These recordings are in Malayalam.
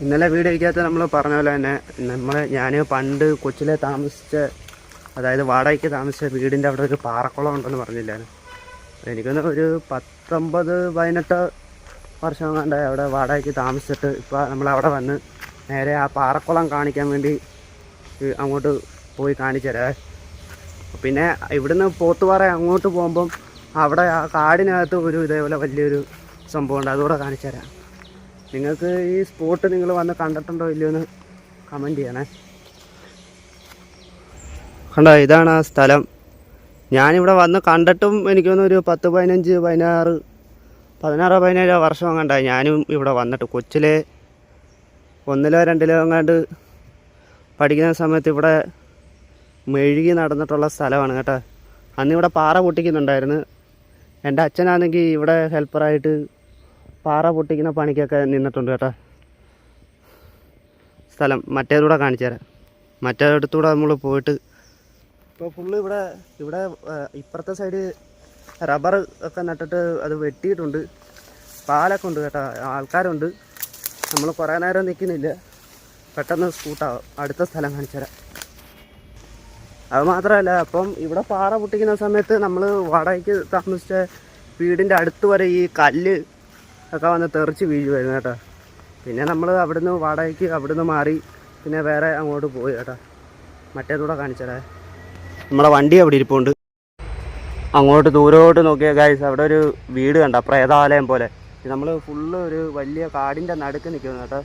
ഇന്നലെ വീഡിയോയ്ക്കകത്ത് നമ്മൾ പറഞ്ഞ പോലെ തന്നെ ഞാൻ പണ്ട് കൊച്ചിലെ താമസിച്ച, അതായത് വാടകയ്ക്ക് താമസിച്ച വീടിൻ്റെ അവിടെ ഒരു പാറക്കുളം ഉണ്ടെന്ന് പറഞ്ഞില്ലായിരുന്നു. എനിക്കൊന്ന് ഒരു 19-18 വർഷം കണ്ട അവിടെ വാടകയ്ക്ക് താമസിച്ചിട്ട് ഇപ്പോൾ നമ്മളവിടെ വന്ന് നേരെ ആ പാറക്കുളം കാണിക്കാൻ വേണ്ടി അങ്ങോട്ട് പോയി കാണിച്ചു തരാം. പിന്നെ ഇവിടുന്ന് പോത്തുപാറ അങ്ങോട്ട് പോകുമ്പം അവിടെ ആ കാടിനകത്ത് ഒരു ഇതേപോലെ വലിയൊരു സംഭവമുണ്ട്, അതുകൂടെ കാണിച്ചു തരാം. നിങ്ങൾക്ക് ഈ സ്പോട്ട് നിങ്ങൾ വന്ന് കണ്ടിട്ടുണ്ടോ ഇല്ലയോ എന്ന് കമൻറ്റ് ചെയ്യണേ. കണ്ടോ, ഇതാണ് ആ സ്ഥലം. ഞാനിവിടെ വന്ന് കണ്ടിട്ടും എനിക്കൊന്ന് ഒരു 16-17 വർഷം കണ്ടായി ഞാനും ഇവിടെ വന്നിട്ട്. കൊച്ചിലെ 1-ലോ 2-ലോ എങ്ങാണ്ട് പഠിക്കുന്ന സമയത്ത് ഇവിടെ മെഴുകി നടന്നിട്ടുള്ള സ്ഥലമാണ് കേട്ടോ. അന്നിവിടെ പാറ പൊട്ടിക്കുന്നുണ്ടായിരുന്നു. എൻ്റെ അച്ഛനാണെങ്കിൽ ഇവിടെ ഹെൽപ്പറായിട്ട് പാറ പൊട്ടിക്കുന്ന പണിക്കൊക്കെ നിന്നിട്ടുണ്ട് കേട്ടോ. സ്ഥലം മറ്റേതൂടെ കാണിച്ചു തരാം. മറ്റേടത്തൂടെ നമ്മൾ പോയിട്ട് ഇപ്പോൾ ഫുള്ള് ഇവിടെ ഇപ്പുറത്തെ സൈഡ് റബ്ബർ ഒക്കെ നട്ടിട്ട് അത് വെട്ടിയിട്ടുണ്ട്. പാലൊക്കെ ഉണ്ട് കേട്ടോ, ആൾക്കാരുണ്ട്. നമ്മൾ കുറേ നേരം നിൽക്കുന്നില്ല, പെട്ടെന്ന് സ്കൂട്ടാവും. അടുത്ത സ്ഥലം കാണിച്ചു തരാം. അത് മാത്രമല്ല, അപ്പം ഇവിടെ പാറ പൊട്ടിക്കുന്ന സമയത്ത് നമ്മൾ വാടകയ്ക്ക് താമസിച്ച വീടിൻ്റെ അടുത്ത് വരെ ഈ കല്ല് ഒക്കെ വന്ന് തെറിച്ച് വീഴുമായിരുന്നു കേട്ടോ. പിന്നെ നമ്മൾ അവിടുന്ന് വാടകയ്ക്ക് അവിടുന്ന് മാറി പിന്നെ വേറെ അങ്ങോട്ട് പോയി കേട്ടോ. മറ്റേതൂടെ കാണിച്ചതേ, നമ്മുടെ വണ്ടി അവിടെ ഇരിപ്പുണ്ട്. അങ്ങോട്ട് ദൂരോട്ട് നോക്കിയാൽ ഗൈസ് അവിടെ ഒരു വീട് കണ്ട, പ്രേതാലയം പോലെ. നമ്മൾ ഫുള്ള് ഒരു വലിയ കാടിൻ്റെ നടുക്ക് നിൽക്കുന്നു കേട്ടോ.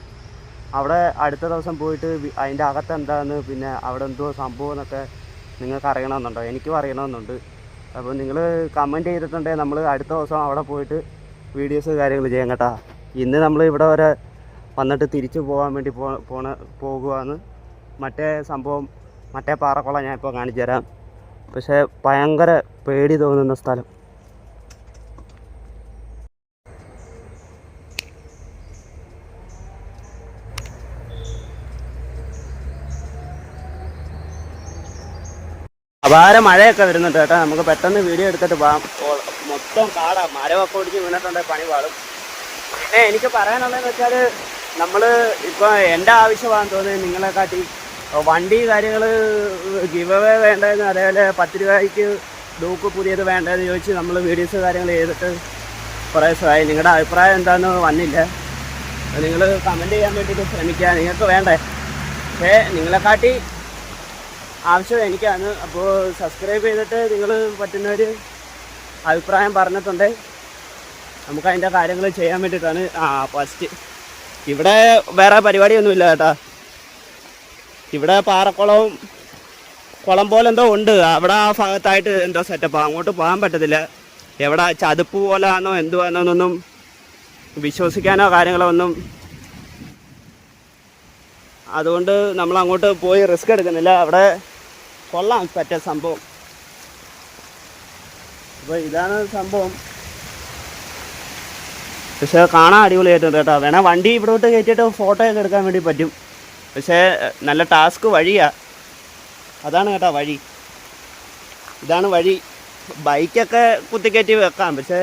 അവിടെ അടുത്ത ദിവസം പോയിട്ട് അതിൻ്റെ അകത്ത് എന്താണെന്ന്, പിന്നെ അവിടെ എന്തോ സംഭവം എന്നൊക്കെ നിങ്ങൾക്ക് അറിയണമെന്നുണ്ടോ? എനിക്കും അറിയണമെന്നുണ്ട്. അപ്പോൾ നിങ്ങൾ കമൻറ്റ് ചെയ്തിട്ടുണ്ടെങ്കിൽ നമ്മൾ അടുത്ത ദിവസം അവിടെ പോയിട്ട് വീഡിയോസ് കാര്യങ്ങൾ ചെയ്യാം കേട്ടോ. ഇന്ന് നമ്മൾ ഇവിടെ വരെ വന്നിട്ട് തിരിച്ചു പോകാൻ വേണ്ടി പോകുകയാണ്. മറ്റേ സംഭവം, മറ്റേ പാറക്കുളം ഞാൻ ഇപ്പോൾ കാണിച്ചു തരാം. പക്ഷേ ഭയങ്കര പേടി തോന്നുന്ന സ്ഥലം. അപാര മഴയൊക്കെ വരുന്നുണ്ട് കേട്ടോ. നമുക്ക് പെട്ടെന്ന് വീഡിയോ എടുത്തിട്ട് പോകാം. മൊത്തം കാടാ, മരമൊക്കെ ഒടിച്ച് വീണിട്ടുണ്ട്, പണി പാടും. പിന്നെ എനിക്ക് പറയാനുള്ളതെന്ന് വെച്ചാൽ, നമ്മൾ ഇപ്പോൾ എൻ്റെ ആവശ്യമാണെന്ന് തോന്നുന്നത് നിങ്ങളെക്കാട്ടി വണ്ടി കാര്യങ്ങൾ ഗിവ് അവേ വേണ്ടതെന്ന്, അതേപോലെ 10 രൂപയ്ക്ക് ഡൂക്ക് പുതിയത് വേണ്ടതെന്ന് ചോദിച്ച് നമ്മൾ വീഡിയോസ് കാര്യങ്ങൾ ചെയ്തിട്ട് കുറേ ദിവസമായി. നിങ്ങളുടെ അഭിപ്രായം എന്താണെന്ന് വന്നില്ല. നിങ്ങൾ കമൻറ്റ് ചെയ്യാൻ വേണ്ടിയിട്ട് ശ്രമിക്കുക. നിങ്ങൾക്ക് വേണ്ടേ, പക്ഷേ നിങ്ങളെക്കാട്ടി ആവശ്യം എനിക്കാണ്. അപ്പോൾ സബ്സ്ക്രൈബ് ചെയ്തിട്ട് നിങ്ങൾ പറ്റുന്നൊരു അഭിപ്രായം പറഞ്ഞിട്ടുണ്ട്. നമുക്കതിൻ്റെ കാര്യങ്ങൾ ചെയ്യാൻ വേണ്ടിയിട്ടാണ്. ഫസ്റ്റ് ഇവിടെ വേറെ പരിപാടിയൊന്നുമില്ല കേട്ടോ. ഇവിടെ പാറക്കുളവും കുളം പോലെ എന്തോ ഉണ്ട്. അവിടെ ആ ഭാഗത്തായിട്ട് എന്തോ സെറ്റപ്പാണ്, അങ്ങോട്ട് പോകാൻ പറ്റത്തില്ല. എവിടെ ചതുപ്പ് പോലെ ആണോ എന്തുവാന്നൊന്നും വിശ്വസിക്കാനോ കാര്യങ്ങളോ ഒന്നും. അതുകൊണ്ട് നമ്മൾ അങ്ങോട്ട് പോയി റിസ്ക് എടുക്കുന്നില്ല. അവിടെ കൊള്ളാം പറ്റിയ സംഭവം. അപ്പോൾ ഇതാണ് സംഭവം. പക്ഷേ കാണാൻ അടിപൊളിയായിട്ടുണ്ട് കേട്ടോ. വേണേൽ വണ്ടി ഇവിടോട്ട് കയറ്റിയിട്ട് ഫോട്ടോ ഒക്കെ എടുക്കാൻ വേണ്ടി പറ്റും. പക്ഷേ നല്ല ടാസ്ക് വഴിയാണ്. അതാണ് കേട്ടോ വഴി, ഇതാണ് വഴി. ബൈക്കൊക്കെ കുത്തിക്കയറ്റി വെക്കാം, പക്ഷേ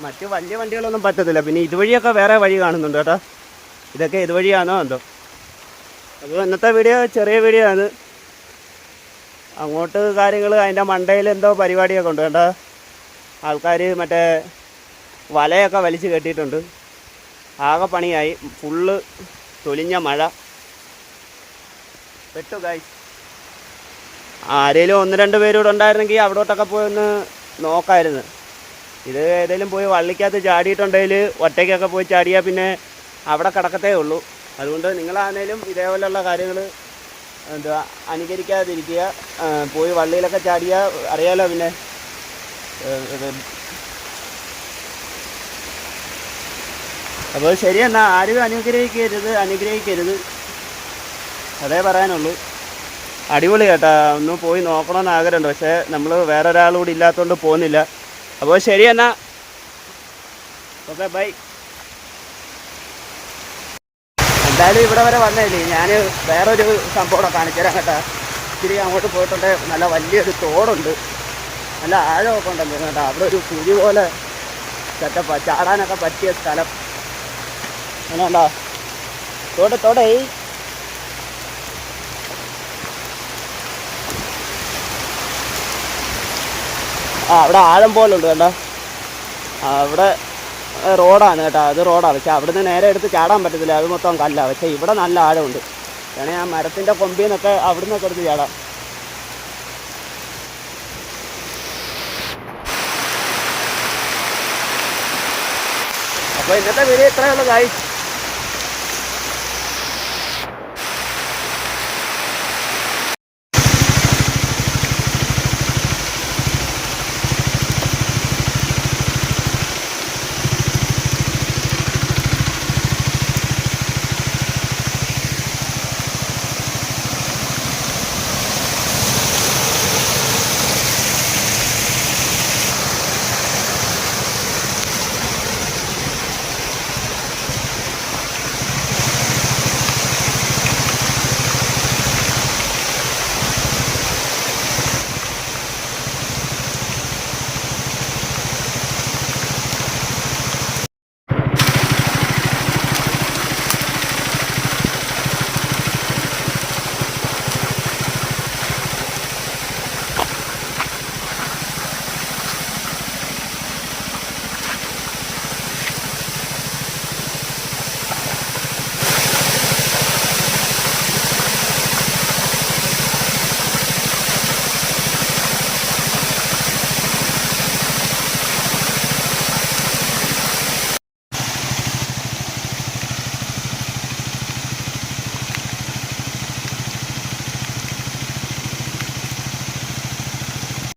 മറ്റ് വലിയ വണ്ടികളൊന്നും പറ്റത്തില്ല. പിന്നെ ഇതുവഴിയൊക്കെ വേറെ വഴി കാണുന്നുണ്ട് കേട്ടോ. ഇതൊക്കെ ഇതുവഴിയാണോ എന്തോ. അപ്പോൾ ഇന്നത്തെ വീഡിയോ ചെറിയ വീഡിയോ ആണ്. അങ്ങോട്ട് കാര്യങ്ങൾ അതിൻ്റെ മണ്ടയിൽ എന്തോ പരിപാടിയൊക്കെ ഉണ്ട് കേട്ടോ. ആൾക്കാർ മറ്റേ വലയൊക്കെ വലിച്ച് കെട്ടിയിട്ടുണ്ട്. ആകെ പണിയായി. ഫുള്ള് തൊലിഞ്ഞ മഴ പെട്ടു ഗൈസ്. ആരെങ്കിലും 1-2 പേരൂടെ ഉണ്ടായിരുന്നെങ്കിൽ അവിടോട്ടൊക്കെ പോയി ഒന്ന് നോക്കാമായിരുന്നു. ഇത് ഏതെങ്കിലും പോയി വള്ളിക്കകത്ത് ചാടിയിട്ടുണ്ടെങ്കിൽ ഒറ്റയ്ക്കൊക്കെ പോയി ചാടിയാൽ പിന്നെ അവിടെ കിടക്കത്തേ ഉള്ളൂ. അതുകൊണ്ട് നിങ്ങളാണേലും ഇതേപോലെയുള്ള കാര്യങ്ങൾ എന്താ അനുകരിക്കാതിരിക്കുക. പോയി വള്ളിയിലൊക്കെ ചാടിയാൽ അറിയാലോ. പിന്നെ അപ്പോൾ ശരി, എന്നാൽ ആരും അനുഗ്രഹിക്കരുത് അതേ പറയാനുള്ളൂ. അടിപൊളി കേട്ടോ. ഒന്ന് പോയി നോക്കണമെന്ന് ആഗ്രഹമുണ്ട്, പക്ഷേ നമ്മൾ വേറെ ഒരാളുകൂടി ഇല്ലാത്തതുകൊണ്ട് പോകുന്നില്ല. അപ്പോൾ ശരി, എന്നാൽ ഓക്കെ, ബൈ. എന്തായാലും ഇവിടെ വരെ വന്നേലേ, ഞാൻ വേറൊരു സംഭവം കാണിച്ചു തരാം കേട്ടോ. ഇത്തിരി അങ്ങോട്ട് പോയിട്ടുണ്ട്. നല്ല വലിയൊരു തോടുണ്ട്, നല്ല ആഴമൊക്കെ ഉണ്ടല്ലോ കേട്ടോ. അവിടെ ഒരു കുഴി പോലെ സെറ്റപ്പാണ്, ചാടാനൊക്കെ പറ്റിയ സ്ഥലം. അങ്ങനെയുണ്ടോ? തൊടേ തൊടേ. ആ അവിടെ ആഴം പോലുണ്ട് കേട്ടോ. അവിടെ റോഡാണ് കേട്ടോ, അത് റോഡാണ്. പക്ഷെ അവിടുന്ന് നേരെ എടുത്ത് ചാടാൻ പറ്റത്തില്ല, അത് മൊത്തം കല്ലാണ്. പക്ഷേ ഇവിടെ നല്ല ആഴമുണ്ട്. വേണമെങ്കിൽ ആ മരത്തിൻ്റെ കൊമ്പിൽ നിന്നൊക്കെ അവിടെ നിന്നൊക്കെ എടുത്ത് ചാടാം. അപ്പോൾ ഇന്നത്തെ വീഡിയോ ഇത്രയേ ഉള്ളൂ ഗൈസ്.